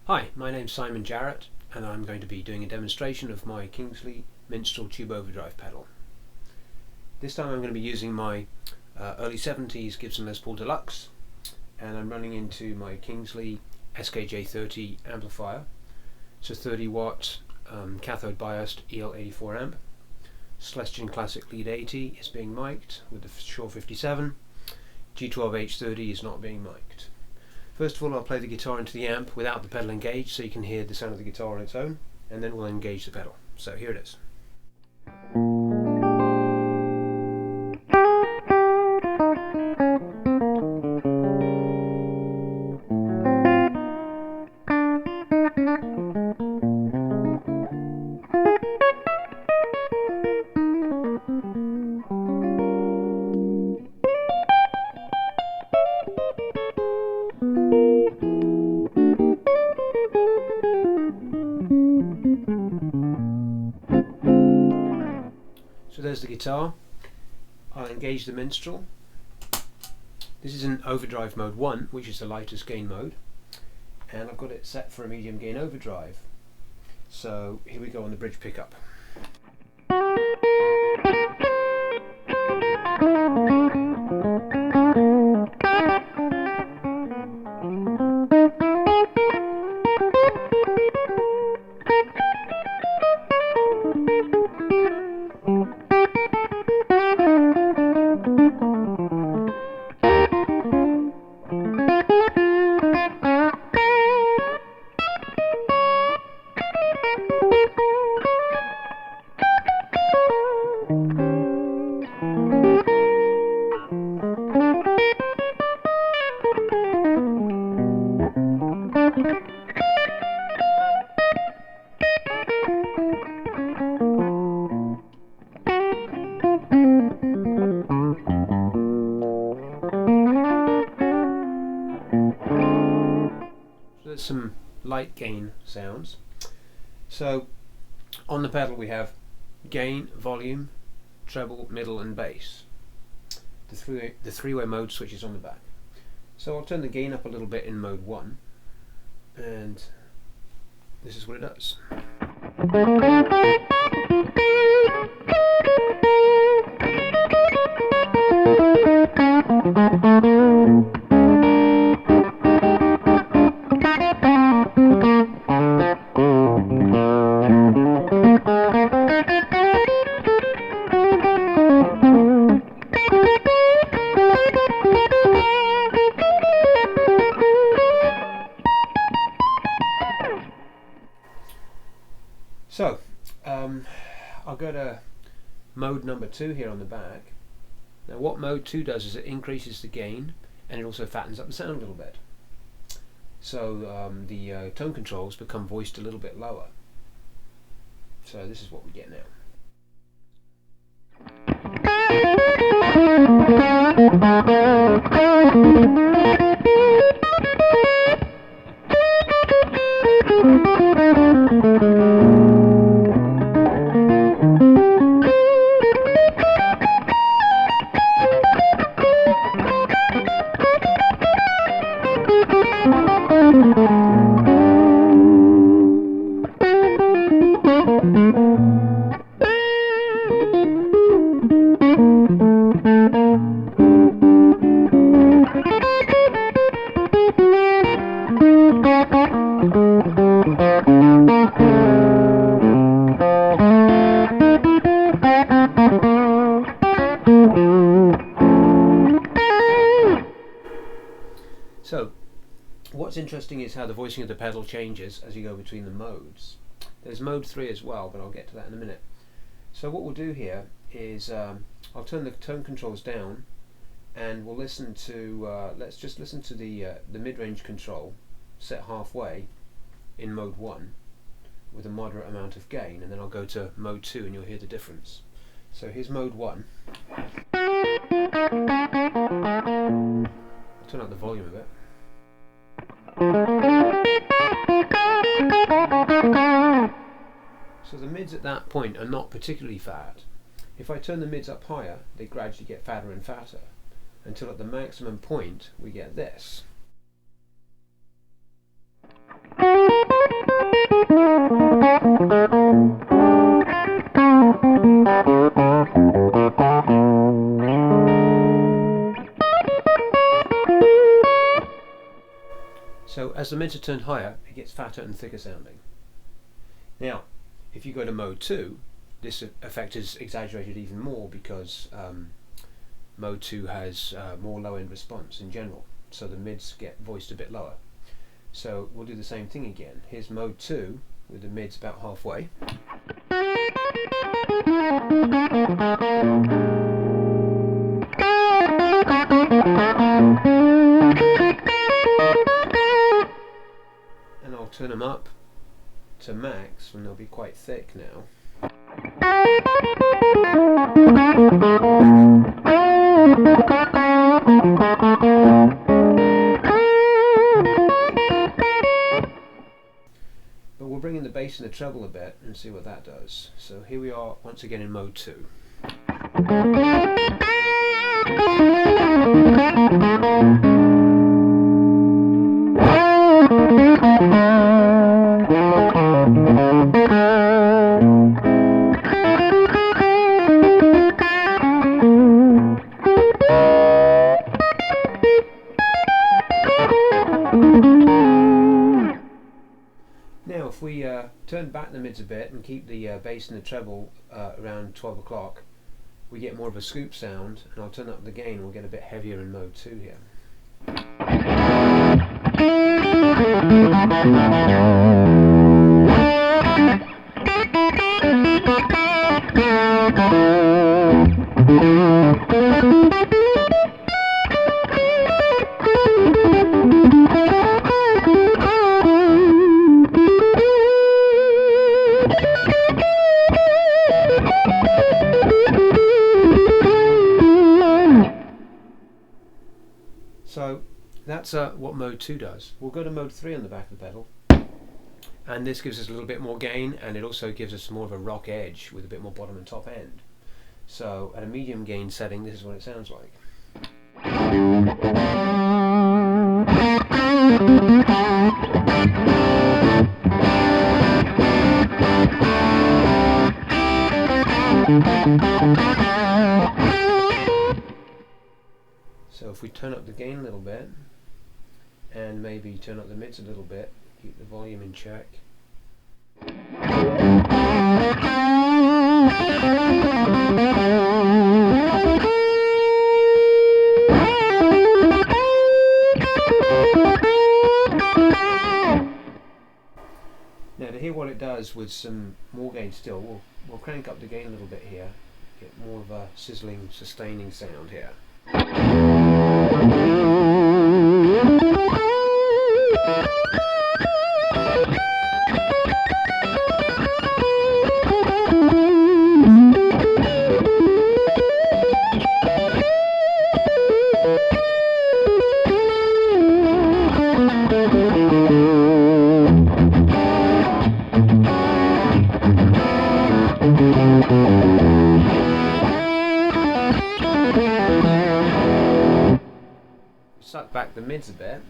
Hi, my name's Simon Jarrett and I'm going to be doing a demonstration of my Kingsley Minstrel tube overdrive pedal. This time I'm going to be using my early 70s Gibson Les Paul Deluxe, and I'm running into my Kingsley SKJ30 amplifier. It's a 30 watt cathode biased EL84 amp. Celestion Classic Lead 80 is being mic'd with the Shaw 57. G12H30 is not being mic'd. First of all, I'll play the guitar into the amp without the pedal engaged so you can hear the sound of the guitar on its own, and then we'll engage the pedal. So here it is. So there's the guitar. I'll engage the Minstrel. This is in overdrive mode 1, which is the lightest gain mode, and I've got it set for a medium gain overdrive. So here we go on the bridge pickup. There's some light gain sounds. So on the pedal we have gain, volume, treble, middle and bass. The three-way mode switches on the back. So I'll turn the gain up a little bit in mode 1, and this is what it does. So, I'll go to mode number 2 here on the back. Now what mode 2 does is it increases the gain and it also fattens up the sound a little bit. So the tone controls become voiced a little bit lower. So this is what we get now. So, what's interesting is how the voicing of the pedal changes as you go between the modes. There's mode 3 as well, but I'll get to that in a minute. So what we'll do here is I'll turn the tone controls down, and we'll listen to let's just listen to the mid-range control set halfway in mode 1 with a moderate amount of gain, and then I'll go to mode 2 and you'll hear the difference. So here's mode 1. I'll turn up the volume a bit. So the mids at that point are not particularly fat. If I turn the mids up higher, they gradually get fatter and fatter, until at the maximum point we get this. as the mids are turned higher, it gets fatter and thicker sounding. Now, if you go to mode 2, this effect is exaggerated even more because mode 2 has more low end response in general, so the mids get voiced a bit lower. So we'll do the same thing again. Here's mode 2 with the mids about halfway. And I'll turn them up to max and they'll be quite thick now. But we'll bring in the bass and the treble a bit and see what that does. So here we are once again in mode 2. Now if we turn back the mids a bit and keep the bass and the treble around 12 o'clock, we get more of a scoop sound, and I'll turn up the gain and we'll get a bit heavier in mode 2 here. So that's what mode 2 does. We'll go to mode 3 on the back of the pedal, and this gives us a little bit more gain, and it also gives us more of a rock edge with a bit more bottom and top end. So at a medium gain setting, this is what it sounds like. So if we turn up the gain a little bit, and maybe turn up the mids a little bit, keep the volume in check. Now to hear what it does with some more gain still, we'll crank up the gain a little bit here, get more of a sizzling, sustaining sound here. Suck back the mids a bit.